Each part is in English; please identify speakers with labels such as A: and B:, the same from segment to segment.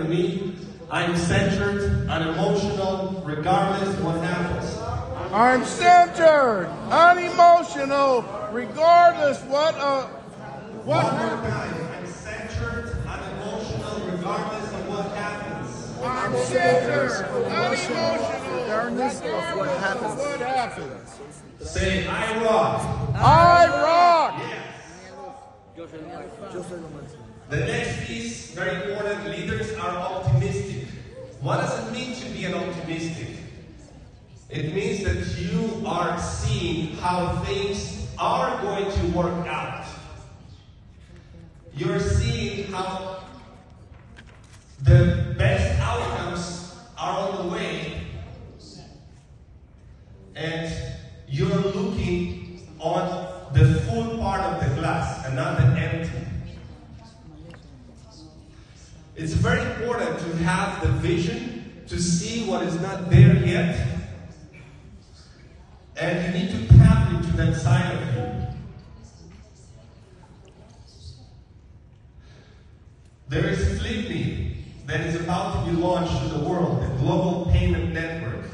A: me. I'm centered, unemotional, regardless of what happens.
B: I'm centered, unemotional, regardless what.
A: One more time. I'm centered, unemotional, regardless of what happens.
B: I'm centered, unemotional,
C: regardless of what happens.
A: Say, I rock.
B: I rock.
A: Yes. The next piece, very important, leaders are optimistic. What does it mean to be an optimistic? It means that you are seeing how things are going to work out. You're seeing how the best outcomes are on the way, and you're looking on the full part of the glass and not the empty. It's very important to have the vision to see what is not there yet, and you need to tap into that side of you. There is Flipme that is about to be launched to the world, a global payment network.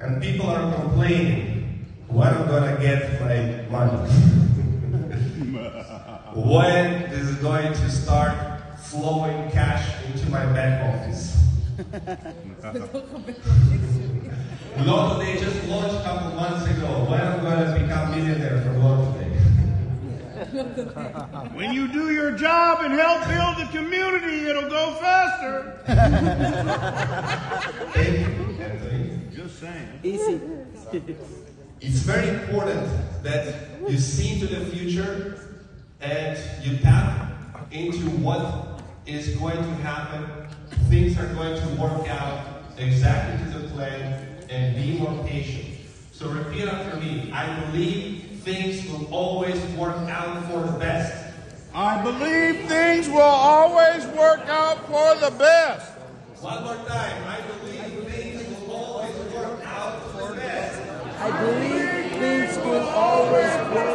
A: And people are complaining, when am I going to get my money? When is it going to start flowing cash into my bank office? Lotto Day just launched a couple months ago. When am I going to become millionaire from Lotto Day?
B: When you do your job and help build the community, it'll go faster. Just saying.
C: Easy.
A: It's very important that you see into the future and you tap into what is going to happen. Things are going to work out exactly to the plan, and be more patient. So repeat after me. I believe things will always work out for the best.
B: I believe things will always work out for the best.
A: One more time. I believe things will always work out for the best.
C: I believe things will always work